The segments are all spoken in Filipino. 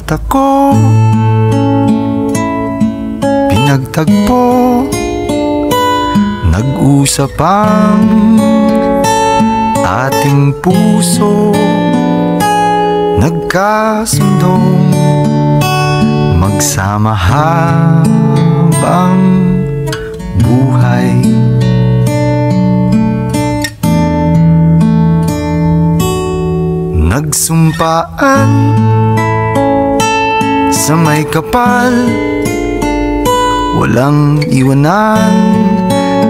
at ako pinagtagpo, nag-usap ang ating puso, nagkasundong magsama habang buhay. Nagsumpaan sa may kapal, walang iwanan,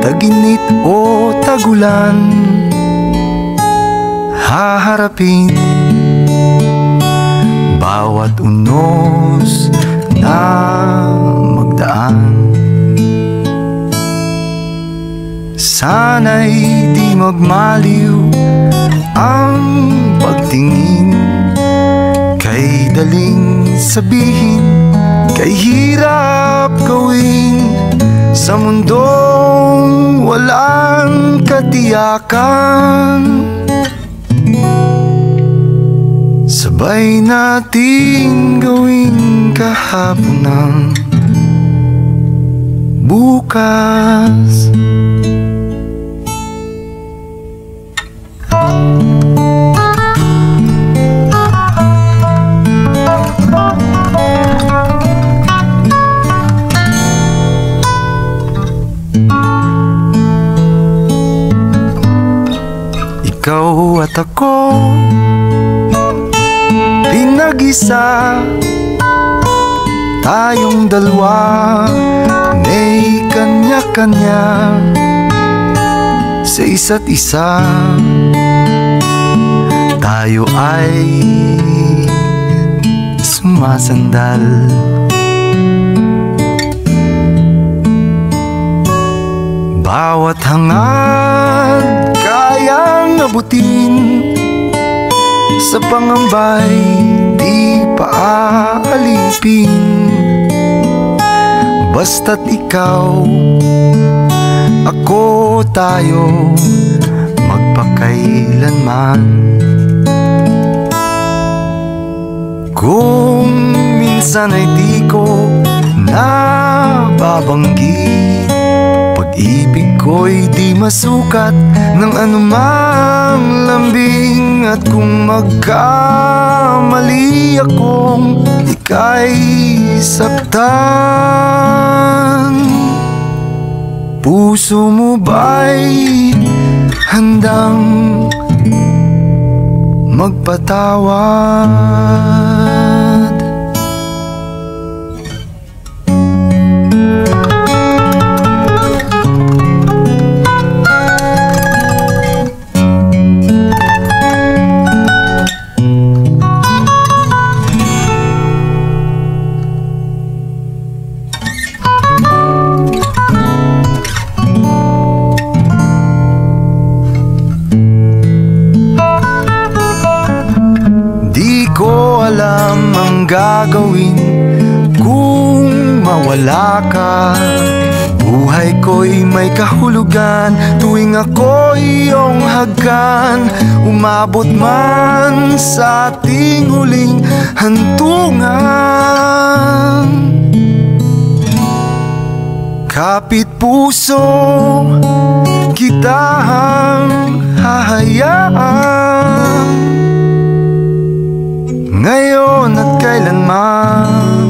taginit o tagulan, haharapin bawat unos na magdaan. Sana'y di magmaliw ang pagtingin, kay daling sabihin, kay hirap gawin, sa mundong walang katiyakan. Sabay natin gawin kahapon ng bukas. Ikaw at ako, pinag-isa, tayong dalawa, may kanya-kanya sa isa't isa. Tayo ay sumasandal, bawat hangad kayang abutin, sa pangambay di paalipin. Basta't ikaw, ako, tayo, magpakailanman. Kung minsan ay di ko nababanggit, pag-ibig ko'y di masukat ng anumang lambing. At kung magkamali akong ika'y saktan, puso mo ba'y handang magpatawad? Alam ang gagawin kung mawala ka. Buhay ko'y may kahulugan tuwing ako'y iyong hagkan. Umabot man sa ating huling hantungan, kapit puso kitang hahayaan, ngayon at kailanman.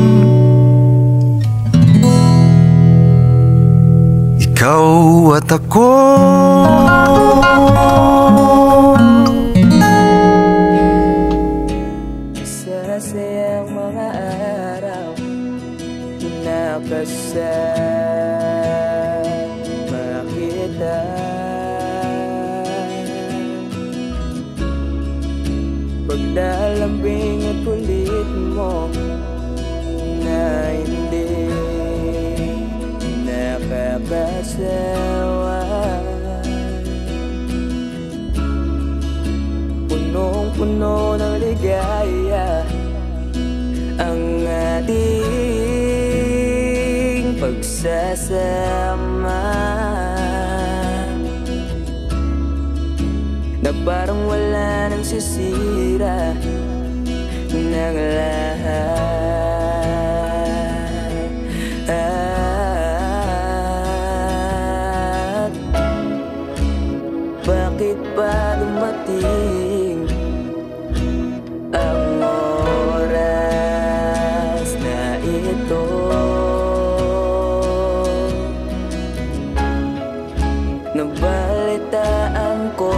Ikaw at ako, masasayang mga araw na kasama kita. Paglalambing at kulit mo na hindi nakakasawa, punong-puno ng ligaya ang ating pagsasama, na parang wala nang sisira ng lahat. Bakit ba dumating ang oras na ito? Nabalitaan ko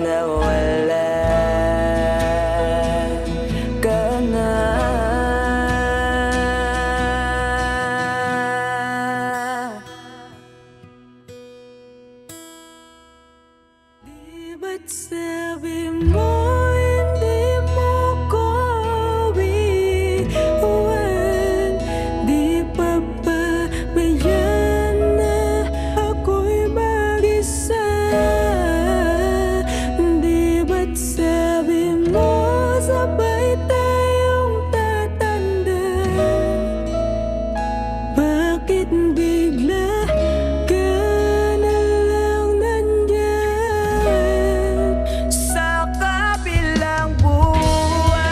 na wala ka na. Di ba't sabi mo hindi mo ko iiwan? Di pa ba mayan na ako'y mag-isa? Di ba't sabi mo sabay tayong tatanda? Bakit bigla ka na lang nandyan sa kabilang buhay?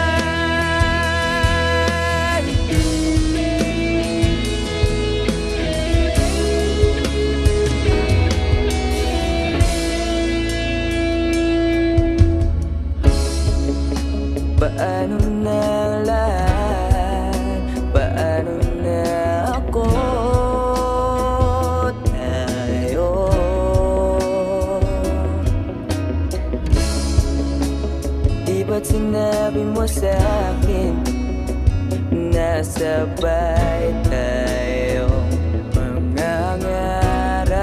Paano na lahat? Paano na ako? Tayo di ba't sinabi mo sa'kin na sabay tayong mangangarap?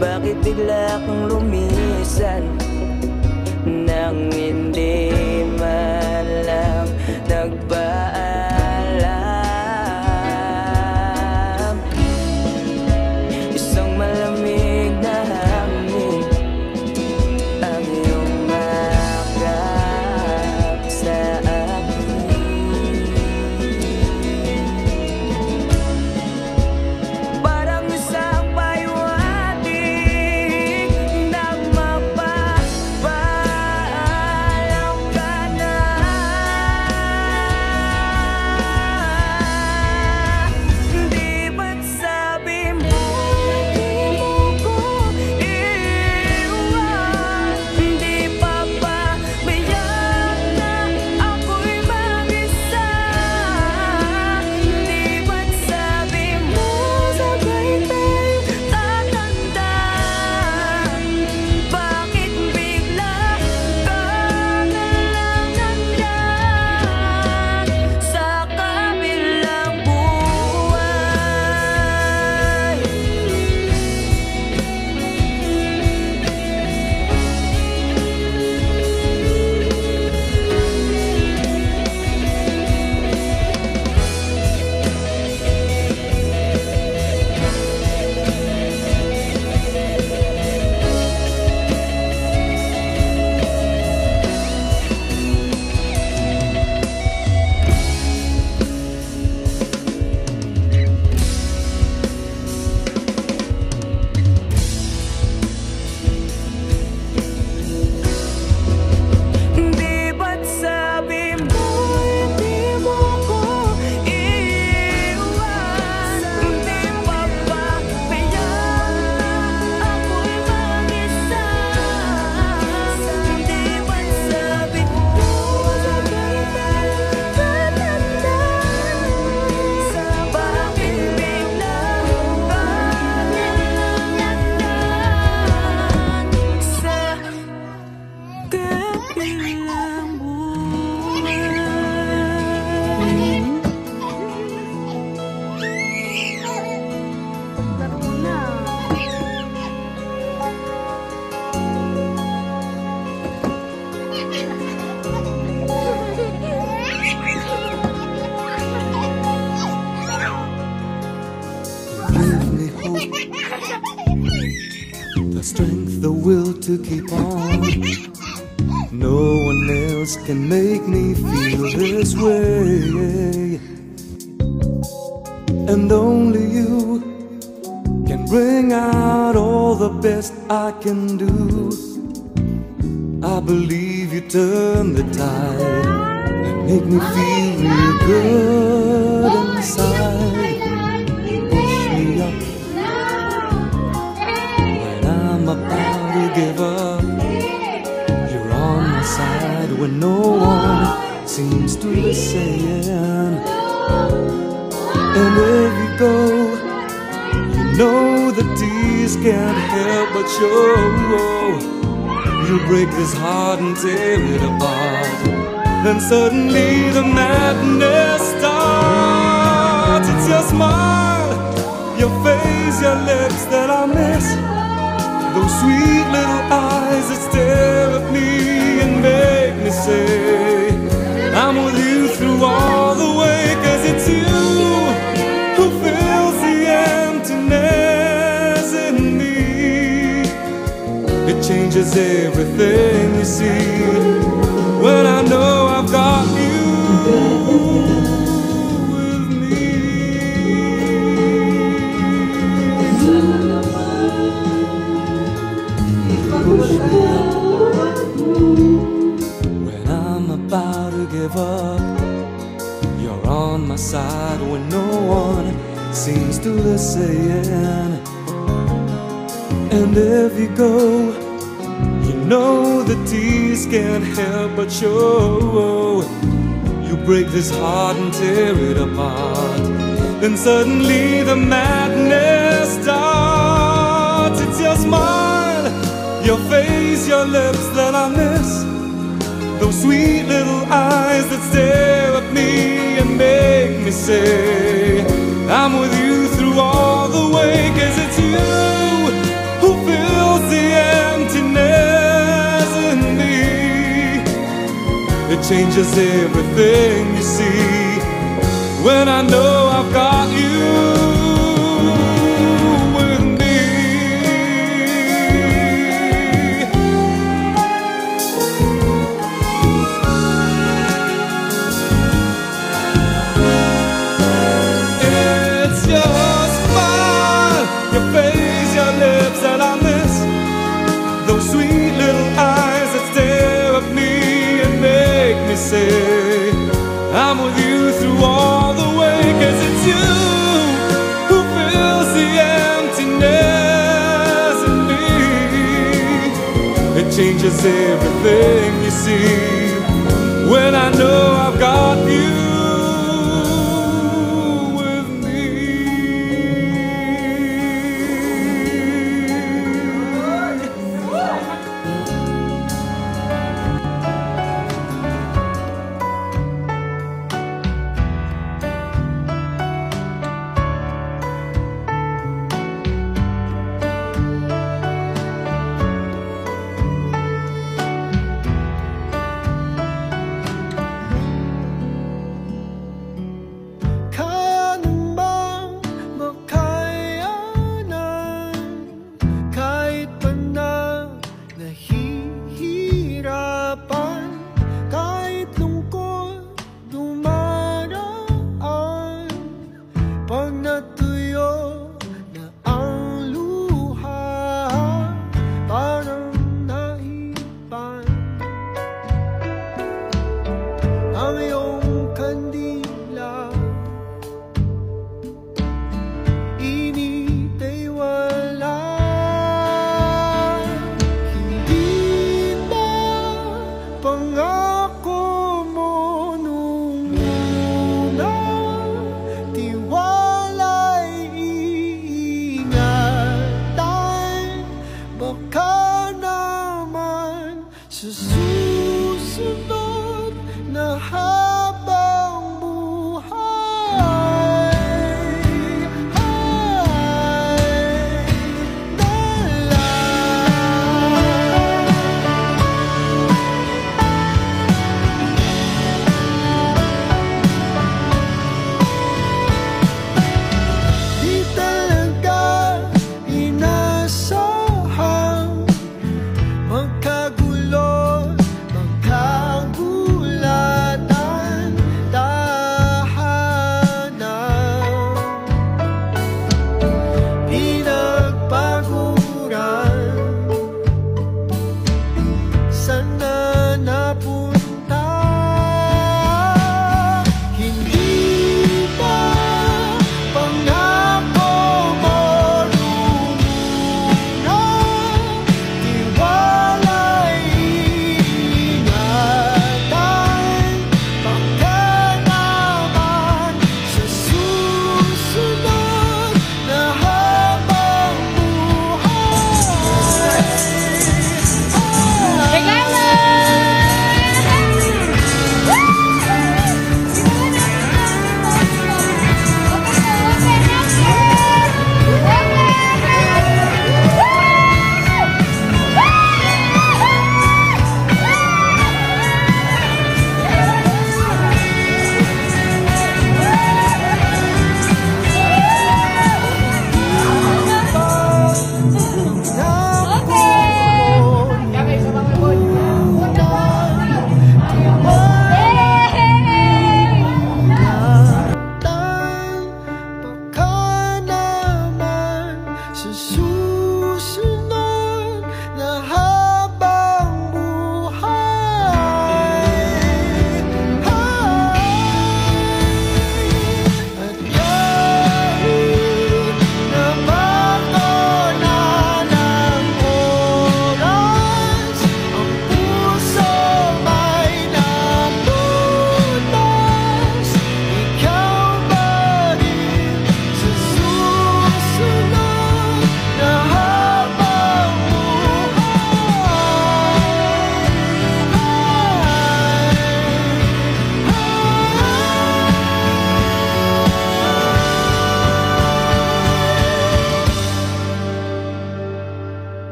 Bakit bigla kang lumisan nang hindi man lang nagpaalam? Isang malamig na hangin ang iyong makap sa akin. Parang isang paywating nang mapapaalam ka na. Di ba't sabi mo di mo ko iiwan? Di pa ba mayan na ako'y mag-isa? Di ba't sabi mo sabay tayong tatanda? Bakit bigla ka na lang nandyan sa kabilang buhay? Di ba't sabi mo hindi mo ko iiwan? Di pa ba mayan ako'y mag-isa? Di ba't sabi mo sabay tayong tatanda? Bakit bigla ka na lang nandyan sa kabilang buhay? Laro na. Give me hope, the strength, the will to keep on. No one else can make me feel this way, and only you can bring out all the best I can do. I believe you turn the tide and make me feel real good inside. You push me up when I'm about to give up. You're on my side when no one seems to listen. And if you go, you know the tears can't help but show. You break this heart and tear it apart. Then suddenly the madness starts. It's your smile, your face, your lips that I miss. Those sweet little eyes that stare at me and make me say I'm with you through all the way. 'Cause it's you who fills the emptiness in me. It changes everything you see when I know I've got you with me. When I'm about to give up, you're on my side when no one seems to listen. And if you go, you know the tears can't help but show. You break this heart and tear it apart. Then suddenly the madness starts. It's your smile, your face, your lips that I miss. Those sweet little eyes that stare at me and make me say I'm with you through all the way. 'Cause it's you who fills the emptiness in me. It changes everything you see when I know I've got you with me. It's your smile, your face, your lips that I miss. Those sweet little eyes that stare at me and make me say I'm with you through all the way. 'Cause it's you who fills the emptiness in me. It changes everything you see when I know I've got you with me.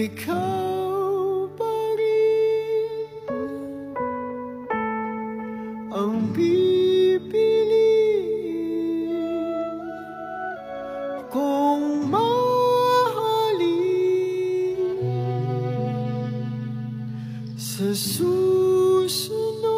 ikaw pa rin ang pipiliin kong mahalin sa susunod.